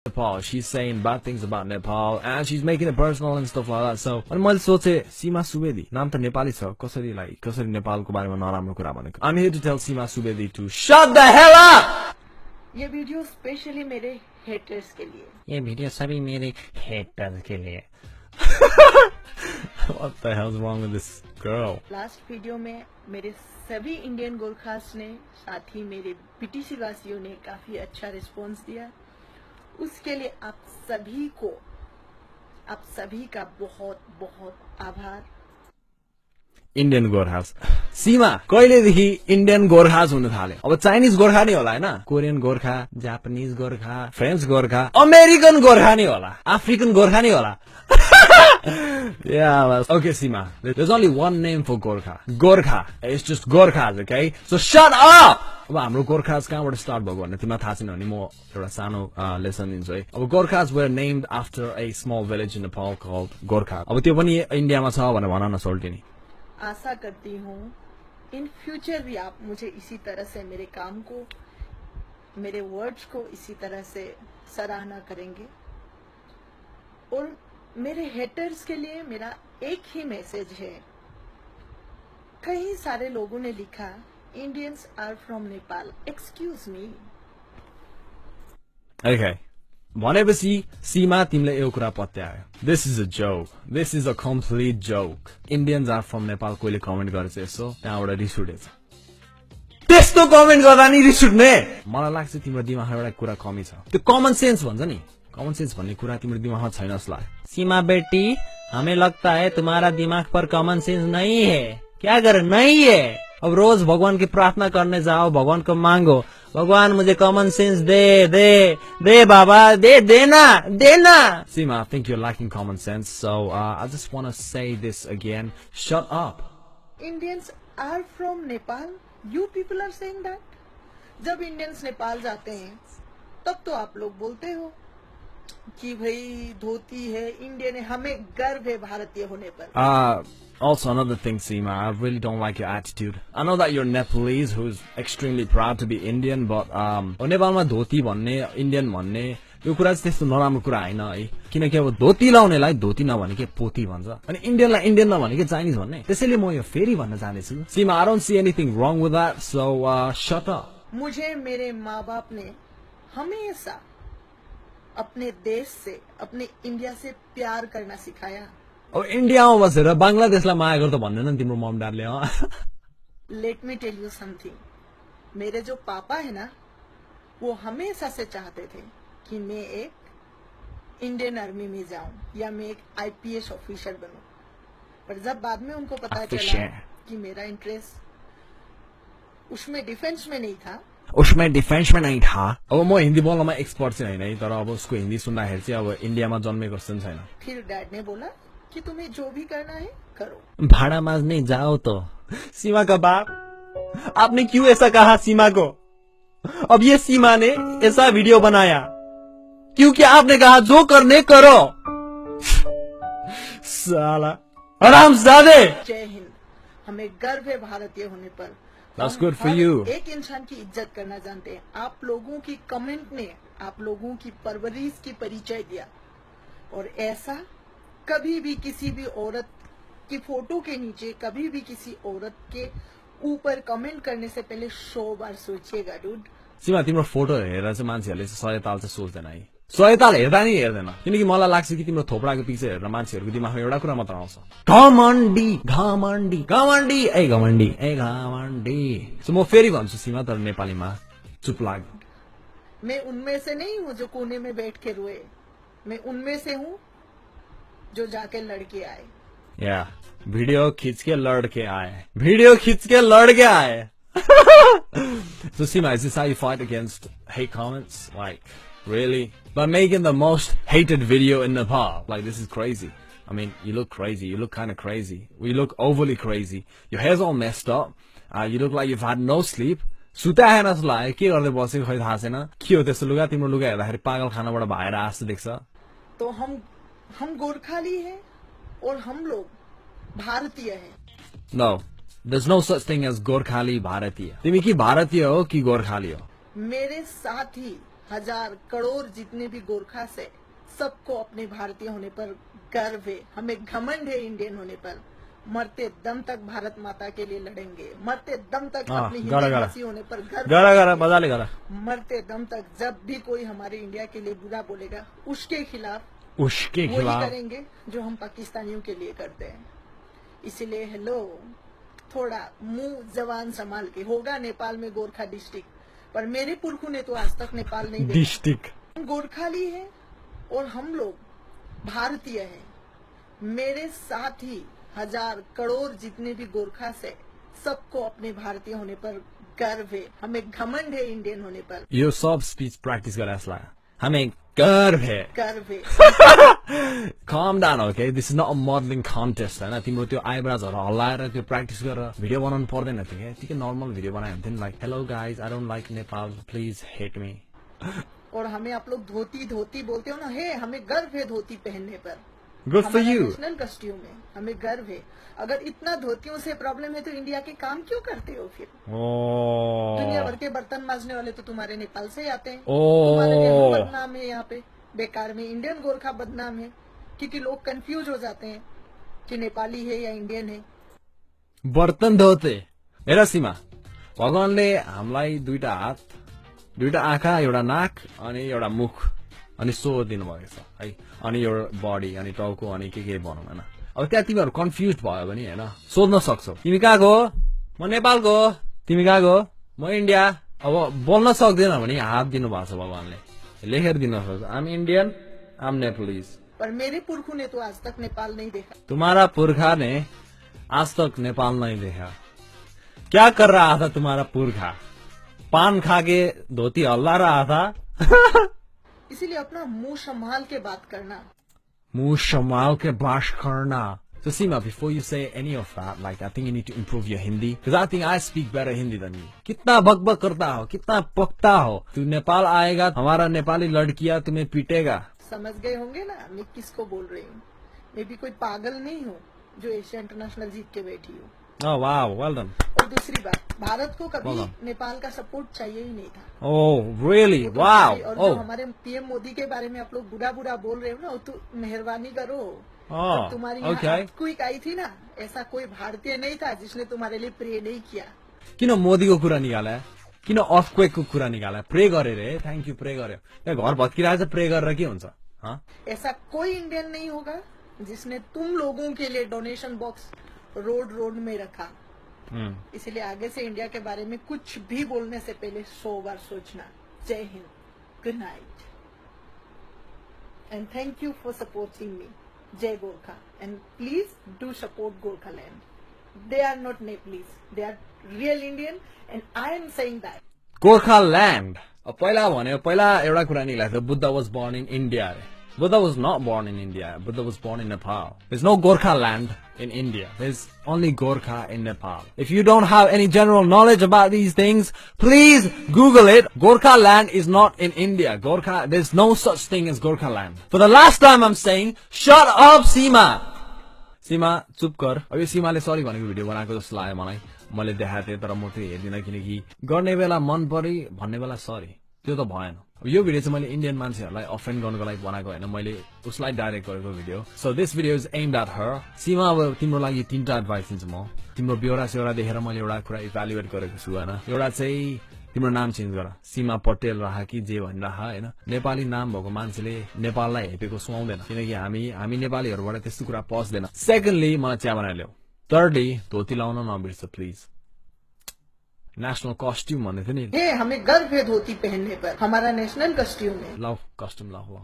Nepal. She's saying bad things about Nepal and she's making it personal and stuff like that. So अनि मैले सोचे सीमा सुवेदी नाम त नेपाली छ कसरी नेपालको बारेमा नराम्रो कुरा भनेको. I'm here to tell Seema Subedi to shut the hell up. ये वीडियो स्पेशली मेरे हेटर्स के लिए. ये वीडियो सभी मेरे हेटर्स के लिए. What the hell's wrong with this girl? Last video में मेरे सभी इंडियन गोरखास ने साथ ही मेरे पीटीसी वासियों ने काफी अच्छा रिस्पांस दिया. उसके लिए आप सभी का बहुत बहुत आभार. इंडियन गोर्खास सीमा कहिलेदेखि इंडियन गोर्खास हुन थाले. अब चाइनिज गोर्खा नै होला हैन, Korean Gorkha, Japanese Gorkha, French Gorkha, American Gorkha नै होला, अफ्रिकन गोर्खा नै होला. Yeah, okay Seema, there's only one name for Gorkha. Gorkha. It's just Gorkhas, okay? So shut up! अब हाम्रो गोर्खास कहाँबाट स्टार्ट भएको भन्ने तिमीलाई थाहा छैन भने म एउटा सानो लेसन दिन्छु है. अब Gorkhas were named after a small village in Nepal called Gorkha. अब त्यो पनि इन्डियामा छ भनेर भन न सोल्टिनी. आशा करती हूँ इन फ्यूचर भी आप मुझे इसी तरह से मेरे काम को, मेरे वर्ड्स को इसी तरह से सराहना करेंगे. और मेरे हेटर्स के लिए मेरा एक ही मैसेज है. कई सारे लोगों ने लिखा Indians are from Nepal. Excuse me. Okay. भनेपछि सीमा तिमीले यो कुरा पत्यायो. This is a joke. This is a complete joke. Indians are from Nepal कोहीले कमेन्ट गरेछ यसो, त्यहाँबाट रिस उठेछ. त्यस्तो कमेन्ट गर्दा नि रिस उठ्ने. मलाई लाग्छ तिम्रो दिमागमा एउटा कुरा कमी छ. त्यो कमन सेन्स भन्छ नि. कमन सेन्स भन्ने कुरा तिम्रो दिमागमा छैन जस्तो लाग्यो. सीमा बेटी, हमें लगता है तुम्हारा दिमाग पर कॉमन सेंस नहीं है. क्या कर नहीं है. अब रोज भगवान की प्रार्थना करने जाओ, भगवान को मांगो, भगवान मुझे कॉमन सेंस दे बाबा, देना. Seema, I think you're lacking common sense, so I just want to say this again. Shut up. Indians are from Nepal. You people are saying that. जब इंडियंस नेपाल जाते हैं तब तो आप लोग बोलते हो कि भाई धोती है, इंडियन है, हमें गर्व है भारतीय होने पर. Also another thing, Seema, I really don't like your attitude. I know that you're Nepalese who's extremely proud to be Indian, but नेपालमा धोती भन्ने, इन्डियन भन्ने यो कुरा चाहिँ त्यस्तो नराम्रो कुरा हैन है. किनकि अब धोती लाउनेलाई धोती नभनेकै पोती भन्छ अनि इन्डियनलाई इन्डियन नभनेकै चाइनिज भन्ने. त्यसैले म यो फेरि भन्न चाहन्छु, Seema, I don't see anything wrong with that, so shut up. मुझे मेरे माँ बाप ने हमेशा अपने देश से, अपने इंडिया से प्यार करना सिखाया. अब इन्डियामा बसेर बंगलादेशलाई माया गर त भन्दैन नि तिम्रो मम ड्याडले. Let me tell you something. मेरे जो पापा है ना, वो हमेशा से चाहते थे कि मैं एक इंडियन आर्मी में जाऊं या मैं एक आईपीएस ऑफिसर बनूं. पर जब बाद में उनको पता चला कि मेरा इंटरेस्ट उसमें डिफेंस में नहीं था, अब म हिन्दी बोल्नमा एक्सपर्ट चाहिँ होइन है, तर अब उसको हिन्दी सुन्दाखेरि चाहिँ अब इन्डियामा जन्मेको जस्तो छैन. फिर डैड ने बोला कि तुम्हें जो भी करना है करो. भाड़ा मांगने जाओ तो. सीमा का बाप, आपने क्यों ऐसा कहा सीमा को? अब ये सीमा ने ऐसा वीडियो बनाया क्योंकि आपने कहा जो करने करो. साला हरामजादे. जय हिंद. हमें गर्व है भारतीय होने पर. That's good for you. एक इंसान की इज्जत करना जानते हैं. आप लोगों की कमेंट ने आप लोगों की परवरिश की परिचय दिया. और ऐसा कभी भी किसी भी औरत की फोटो के नीचे, कभी भी किसी औरत के ऊपर कमेंट करने से पहले 100 बार सोचिएगा डूड. सीमा, तिम्रो फोटो हेरेर चाहिँ मान्छेहरूले 100 ताल चाहिँ सोच्दैन है. 100 ताल हेर्दा नि हेर्दैन. किनकि मलाई लाग्छ कि तिम्रो थोपडाको पिक्चर हेरेर मान्छेहरूको दिमागमा एउटा कुरा मात्र आउँछ, घमण्डी. सो म फेरि भन्छु सीमा, तर नेपालीमा चुप लाग. मैं उनमें से नहीं हूँ जो कोने में बैठ के रोए. मैं उनमें से हूँ जो जाके लड़के आए. या वीडियो खींच के लड़के आए. So Seema, is this how you fight against hate comments? Like, really? By making the most hated video in Nepal. Like, this is crazy. I mean, you look crazy. You look kind of crazy. You look overly crazy. Your hair's all messed up. You look like you've had no sleep. सुता है जस्तो लाग्यो. के गर्दै बसेको खै थाहा छैन. के हो त्यस्तो लुगा? तिम्रो लुगा हेर्दाखेरि पागल खानाबाट भाएर आस्तो देख्छ. तो हम गोरखाली हैं और हम लोग भारतीय हैं. No, there's no such thing as Gorkhali भारतीय. तिमी कि भारतीय हो कि गोरखाली हो? मेरे साथ ही 1000 करोड़ जितने भी गोरखा से सबको अपने भारतीय होने पर गर्व है, हमें घमंड है इंडियन होने पर। मरते दम तक भारत माता के लिए लड़ेंगे, मरते दम तक अपनी गाड़ा, हिंदी गाड़ा। भाषी होने पर गर्व गरा गरा बजा ले गरा मरते दम तक जब भी कोई हमारे इंडिया के लिए बुरा बोलेगा उसके खिलाफ उसके वही खिलाफ करेंगे जो हम पाकिस्तानियों के लिए करते हैं। इसीलिए हेलो, थोड़ा मुंह जबान संभाल के। होगा नेपाल में गोरखा डिस्ट्रिक्ट, पर मेरे पुरखों ने तो आज तक नेपाल नहीं देखा। डिस्ट्रिक्ट हम गोरखाली है और हम लोग भारतीय हैं। मेरे साथ ही 1000 करोड़ जितने भी गोरखा से सबको अपने भारतीय होने पर गर्व है, हमें घमंड है इंडियन होने पर। यो सब स्पीच प्रैक्टिस गरेर यसलाई हमें गर्व है। गर्व है। Calm down, okay? This is not a modeling contest, हैन? तिम्रो त्यो आइब्रोजहरु हल्लाएर त्यो प्र्याक्टिस गरेर भिडियो बनाउनु पर्दैन थियो के? ठिकै नर्मल भिडियो बनायो भने like hello guys, I don't like Nepal, please hate me. और हमें आप लोग धोती धोती बोलते हो ना, है हमें गर्व है धोती पहनने पर। गुड फॉर हमारा यू। नेशनल कस्ट्यूम है, हमें गर्व है। अगर इतना धोतियों से प्रॉब्लम है तो इंडिया के काम क्यों करते हो फिर? दुनिया भर के बर्तन मांजने वाले तो तुम्हारे नेपाल से ही आते हैं। तुम्हारे लिए हम बदनाम है यहाँ पे, बेकार में इंडियन गोरखा बदनाम है, क्योंकि लोग कंफ्यूज हो जाते हैं कि नेपाली है या इंडियन है। बर्तन धोते हेर सीमा, भगवानले हामीलाई दुईटा हात, दुईटा आँखा, एउटा नाक अनि एउटा मुख अनि सो दिनुभएको छ है, अनि एउटा बडी अनि टाउको अनि के भनौँ होइन। अब त्यहाँ तिमीहरू कन्फ्युज भयो भने होइन सोध्न सक्छौ, तिमी कहाँको हो? म नेपालको हो। तिमी कहाँको हो? म इन्डिया। अब बोल्न सक्दैन भने हात दिनुभएको छ भगवानले, लेखेर दिन सक्छ आम इन्डियन, आम नेपालीज। पर मेरे पुरखों ने तो आज तक नेपाल नहीं देखा। तुम्हारा पुरखा ने आज तक नेपाल नहीं देखा। क्या कर रहा था तुम्हारा पुरखा? पान खा के धोती हल्ला रहा था। इसीलिए अपना मुंह संभाल के बात करना। मुंह संभाल के बात करना। So Seema, before you say any of that, like I think you need to improve your Hindi, because I think I speak better Hindi than you. कितना बकबक करता हो, कितना पकता हो। तू नेपाल आएगा, हमारा नेपाली लड़कियां तुम्हें पीटेगा। समझ गए होंगे ना मैं किसको बोल रही हूँ। मैं भी कोई पागल नहीं हूँ जो एशिया इंटरनेशनल जीत के बैठी हूँ। Oh wow, well done. और दूसरी बात, भारत को कभी नेपाल का सपोर्ट चाहिए ही नहीं था। Oh really? Wow. और Oh. जो हमारे पीएम मोदी के बारे में आप लोग बुरा बुरा बोल रहे हो ना, तो मेहरबानी करो। Oh, जब तुम्हारी यहाँ okay. क्विक आई थी ना, ऐसा कोई भारतीय नहीं था जिसने तुम्हारे लिए प्रे नहीं किया। किन मोदीको कुरा निकाले? किन अर्थक्वेकको कुरा निकाले? प्रे गरे रे, थ्याङ्क यू, प्रे गर्यो। यहाँ घर भत्किरहेको छ, प्रे गरेर के हुन्छ? ऐसा कोई इंडियन नहीं होगा जिसने तुम लोगों के लिए डोनेशन बॉक्स रोड में रखा। इसलिए आगे से इंडिया के बारे में कुछ भी बोलने से पहले 100 बार सोचना। Jai Hind, good night, and thank you for supporting me. Jai Gorkha, and please do support Gorkhaland. They are not Nepalese, they are real Indian, and I am saying that. Gorkhaland. पहिला भन्यो, पहिला एउटा कुरा निकालेको थियो, Buddha was born in India अरे। Buddha was not born in India. Buddha was born in Nepal. There's no Gorkha land in India. There's only Gorkha in Nepal. If you don't have any general knowledge about these things, please Google it. Gorkha land is not in India. Gorkha, there's no such thing as Gorkha land. For the last time I'm saying, shut up, Seema. Seema, चुप कर। अब यो सीमाले sorry भनेको video बनाएको जस्तो लाग्यो मलाई। मैले देखाएको थिएँ तर म त्यो हेर्दिनँ, किनकि गर्ने बेला मन परि भन्ने बेला सरी, त्यो त भएन। अब यो भिडियो चाहिँ मैले इन्डियन मान्छेहरूलाई अफेन्ड गर्नको लागि बनाएको होइन, मैले उसलाई डाइरेक्ट गरेको video. So this video is aimed at her. Seema, अब तिम्रो लागि 3टा एडभाइस दिन्छु म। तिम्रो बेहोरा सेहोरा देखेर मैले एउटा कुरा इभ्यालुएट गरेको छु होइन। एउटा चाहिँ तिम्रो नाम चेन्ज गर, सीमा पटेल राख कि जे भनिराख होइन। नेपाली नाम भएको मान्छेले नेपाललाई हेपेको सुहाउँदैन, किनकि हामी नेपालीहरूबाट त्यस्तो कुरा पस्दैन। सेकेन्डली, मलाई चिया बनाएर ल्याऊ। थर्डली, धोती लाउन नबिर्स प्लिज। नेशनल कस्ट्युम भन्दै थियो नि, हमें गर्व है धोती पहनने पर, हमारा नेशनल कस्ट्यूम है। लाऊ कस्ट्युम लाऊ।